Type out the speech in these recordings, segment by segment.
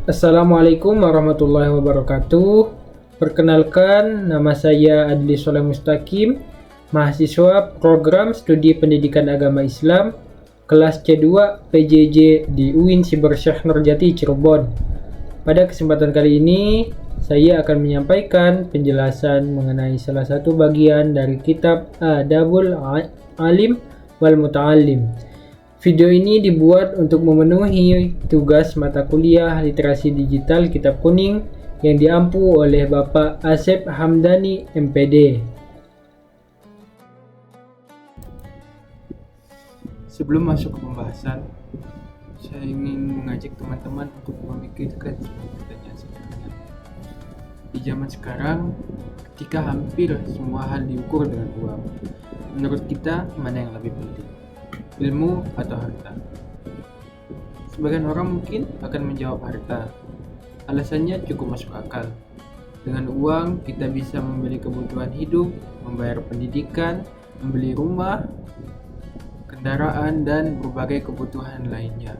Assalamualaikum warahmatullahi wabarakatuh. Perkenalkan, nama saya Adli Soleh Mustaqim, mahasiswa program studi pendidikan agama Islam, kelas C2 PJJ di UIN Siber Syekh Nurjati Cirebon. Pada kesempatan kali ini, saya akan menyampaikan penjelasan mengenai salah satu bagian dari kitab Adabul Alim wal Muta'allim. Video ini dibuat untuk memenuhi tugas mata kuliah Literasi Digital Kitab Kuning yang diampu oleh Bapak Asep Hamdani, MPD. Sebelum masuk ke pembahasan, saya ingin mengajak teman-teman untuk memikirkan sebuah pertanyaan sederhana. Di zaman sekarang, ketika hampir semua hal diukur dengan uang, menurut kita mana yang lebih penting? Ilmu atau harta? Sebagian orang mungkin akan menjawab harta. Alasannya cukup masuk akal. Dengan uang, kita bisa membeli kebutuhan hidup, membayar pendidikan, membeli rumah, kendaraan, dan berbagai kebutuhan lainnya.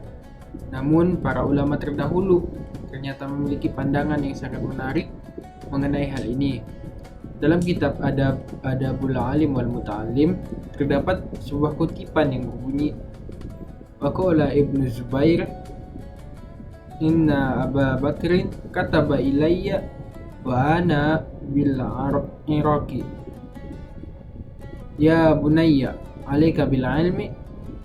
Namun, para ulama terdahulu ternyata memiliki pandangan yang sangat menarik mengenai hal ini. Dalam kitab Adabul Alim wal Muta'allim terdapat sebuah kutipan yang berbunyi, Waqala Ibnu Zubair, Inna Aba Bakrin kataba ilayya wa ana bil Iraqi. Ya bunayya, alaika bil ilmi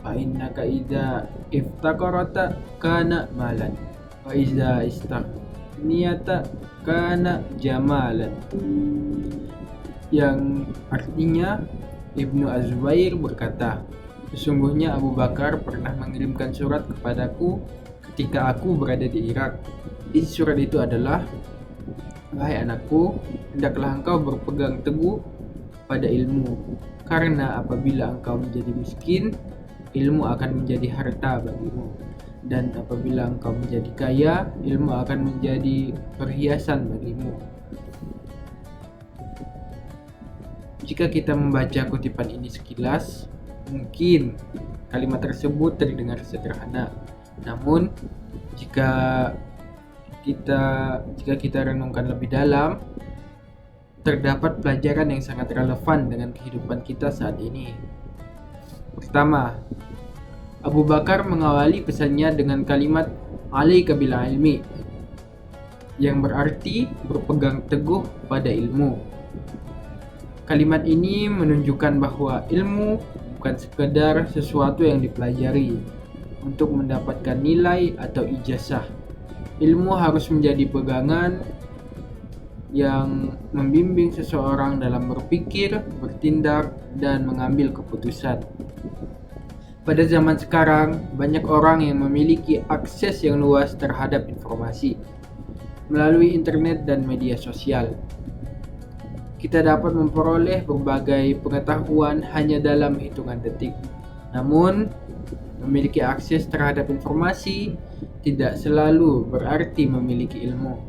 fa innaka idza iftaqarata kana malan wa idza istaghniyata kana jamalan. Yang artinya, Ibnu Az-Zubair berkata, sesungguhnya Abu Bakar pernah mengirimkan surat kepadaku ketika aku berada di Irak. Isi surat itu adalah, wahai anakku, hendaklah engkau berpegang teguh pada ilmu, karena apabila engkau menjadi miskin, ilmu akan menjadi harta bagimu, dan apabila engkau menjadi kaya, ilmu akan menjadi perhiasan bagimu. Jika kita membaca kutipan ini sekilas, mungkin kalimat tersebut terdengar sederhana. Namun, jika kita renungkan lebih dalam, terdapat pelajaran yang sangat relevan dengan kehidupan kita saat ini. Pertama, Abu Bakar mengawali pesannya dengan kalimat alaika bil ilmi, yang berarti berpegang teguh pada ilmu. Kalimat ini menunjukkan bahwa ilmu bukan sekedar sesuatu yang dipelajari untuk mendapatkan nilai atau ijazah. Ilmu harus menjadi pegangan yang membimbing seseorang dalam berpikir, bertindak, dan mengambil keputusan. Pada zaman sekarang, banyak orang yang memiliki akses yang luas terhadap informasi melalui internet dan media sosial. Kita dapat memperoleh berbagai pengetahuan hanya dalam hitungan detik. Namun, memiliki akses terhadap informasi tidak selalu berarti memiliki ilmu.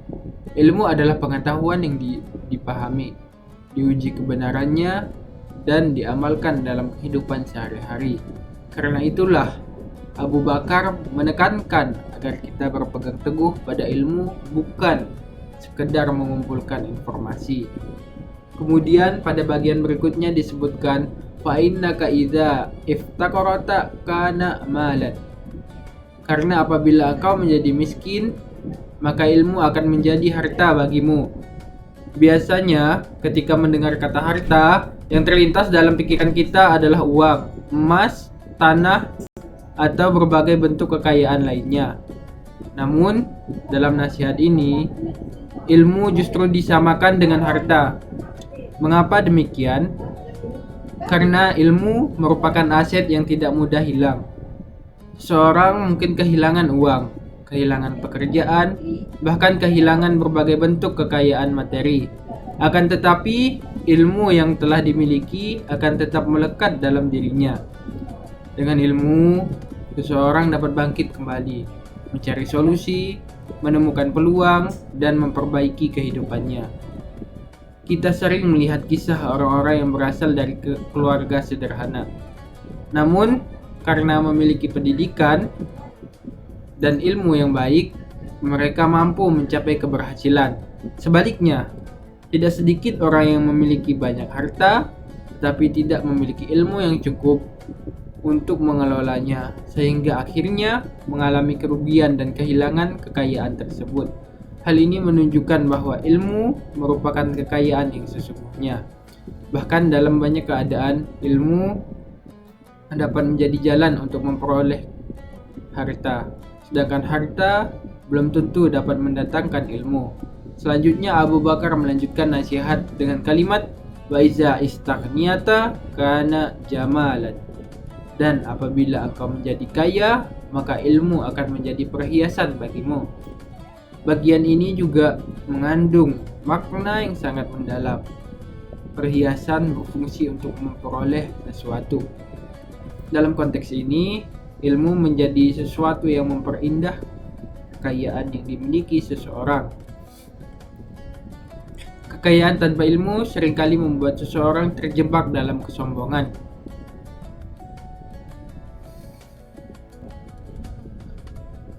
Ilmu adalah pengetahuan yang dipahami, diuji kebenarannya, dan diamalkan dalam kehidupan sehari-hari. Karena itulah, Abu Bakar menekankan agar kita berpegang teguh pada ilmu, bukan sekedar mengumpulkan informasi. Kemudian pada bagian berikutnya disebutkan, fa innaka idza iftaqarata kana malan. Karena apabila engkau menjadi miskin, maka ilmu akan menjadi harta bagimu. Biasanya ketika mendengar kata harta, yang terlintas dalam pikiran kita adalah uang, emas, tanah, atau berbagai bentuk kekayaan lainnya. Namun, dalam nasihat ini, ilmu justru disamakan dengan harta. Mengapa demikian? Karena ilmu merupakan aset yang tidak mudah hilang. Seorang mungkin kehilangan uang, kehilangan pekerjaan, bahkan kehilangan berbagai bentuk kekayaan materi. Akan tetapi, ilmu yang telah dimiliki akan tetap melekat dalam dirinya. Dengan ilmu, seseorang dapat bangkit kembali, mencari solusi, menemukan peluang, dan memperbaiki kehidupannya. Kita sering melihat kisah orang-orang yang berasal dari keluarga sederhana. Namun, karena memiliki pendidikan dan ilmu yang baik, mereka mampu mencapai keberhasilan. Sebaliknya, tidak sedikit orang yang memiliki banyak harta tetapi tidak memiliki ilmu yang cukup untuk mengelolanya, sehingga akhirnya mengalami kerugian dan kehilangan kekayaan tersebut. Hal ini menunjukkan bahwa ilmu merupakan kekayaan yang sesungguhnya. Bahkan dalam banyak keadaan, ilmu dapat menjadi jalan untuk memperoleh harta, sedangkan harta belum tentu dapat mendatangkan ilmu. Selanjutnya Abu Bakar melanjutkan nasihat dengan kalimat wa iza istaghniyata kana jamalan. Dan apabila engkau menjadi kaya, maka ilmu akan menjadi perhiasan bagimu. Bagian ini juga mengandung makna yang sangat mendalam. Perhiasan berfungsi untuk memperoleh sesuatu. Dalam konteks ini, ilmu menjadi sesuatu yang memperindah kekayaan yang dimiliki seseorang. Kekayaan tanpa ilmu seringkali membuat seseorang terjebak dalam kesombongan.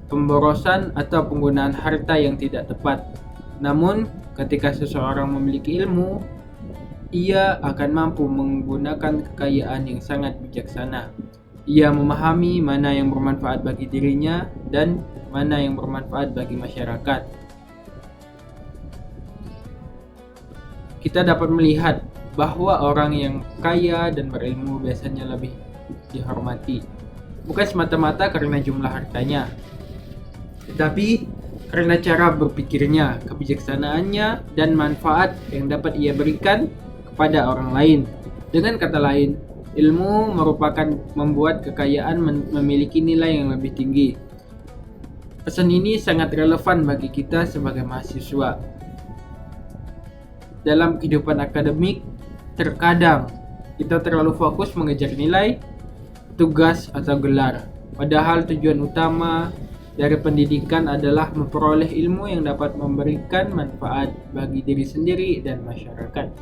Pemborosan atau penggunaan harta yang tidak tepat. Namun, ketika seseorang memiliki ilmu, ia akan mampu menggunakan kekayaan yang sangat bijaksana. Ia memahami mana yang bermanfaat bagi dirinya dan mana yang bermanfaat bagi masyarakat. Kita dapat melihat bahwa orang yang kaya dan berilmu biasanya lebih dihormati, bukan semata-mata karena jumlah hartanya, tetapi karena cara berpikirnya, kebijaksanaannya, dan manfaat yang dapat ia berikan kepada orang lain. Dengan kata lain, ilmu merupakan membuat kekayaan memiliki nilai yang lebih tinggi. Pesan ini sangat relevan bagi kita sebagai mahasiswa. Dalam kehidupan akademik, terkadang kita terlalu fokus mengejar nilai, tugas, atau gelar. Padahal tujuan utama dari pendidikan adalah memperoleh ilmu yang dapat memberikan manfaat bagi diri sendiri dan masyarakat.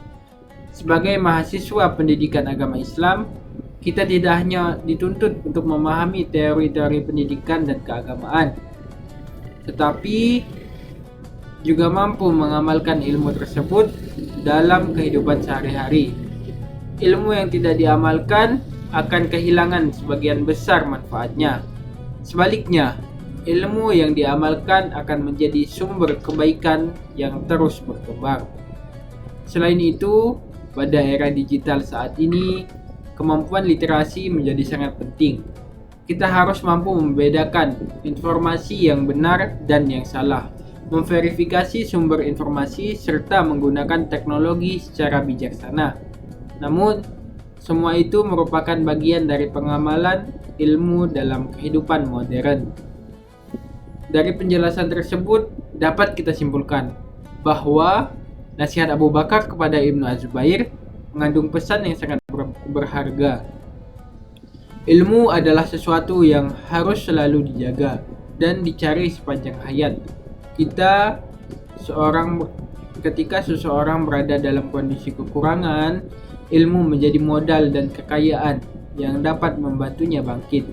Sebagai mahasiswa pendidikan agama Islam, kita tidak hanya dituntut untuk memahami teori-teori pendidikan dan keagamaan, tetapi juga mampu mengamalkan ilmu tersebut dalam kehidupan sehari-hari. Ilmu yang tidak diamalkan akan kehilangan sebagian besar manfaatnya. Sebaliknya, ilmu yang diamalkan akan menjadi sumber kebaikan yang terus berkembang. Selain itu, pada era digital saat ini, kemampuan literasi menjadi sangat penting. Kita harus mampu membedakan informasi yang benar dan yang salah, memverifikasi sumber informasi, serta menggunakan teknologi secara bijaksana. Namun, semua itu merupakan bagian dari pengamalan ilmu dalam kehidupan modern. Dari penjelasan tersebut, dapat kita simpulkan bahwa nasihat Abu Bakar kepada Ibnu Az-Zubair mengandung pesan yang sangat berharga. Ilmu adalah sesuatu yang harus selalu dijaga dan dicari sepanjang hayat. Ketika seseorang berada dalam kondisi kekurangan, ilmu menjadi modal dan kekayaan yang dapat membantunya bangkit.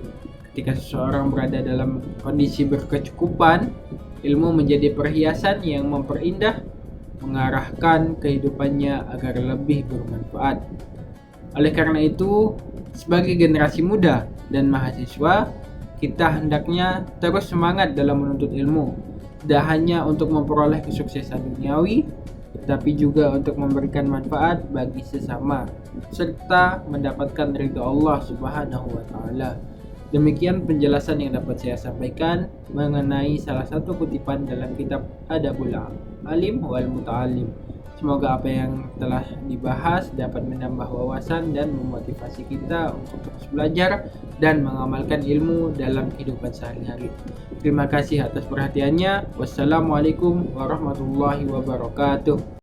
Ketika seseorang berada dalam kondisi berkecukupan, ilmu menjadi perhiasan yang memperindah, mengarahkan kehidupannya agar lebih bermanfaat. Oleh karena itu, sebagai generasi muda dan mahasiswa, kita hendaknya terus semangat dalam menuntut ilmu. Tidak hanya untuk memperoleh kesuksesan duniawi, tetapi juga untuk memberikan manfaat bagi sesama, serta mendapatkan ridha Allah Subhanahu wa Ta'ala. Demikian penjelasan yang dapat saya sampaikan mengenai salah satu kutipan dalam kitab Adabul Alim wal Muta'alim. Semoga apa yang telah dibahas dapat menambah wawasan dan memotivasi kita untuk terus belajar dan mengamalkan ilmu dalam kehidupan sehari-hari. Terima kasih atas perhatiannya. Wassalamualaikum warahmatullahi wabarakatuh.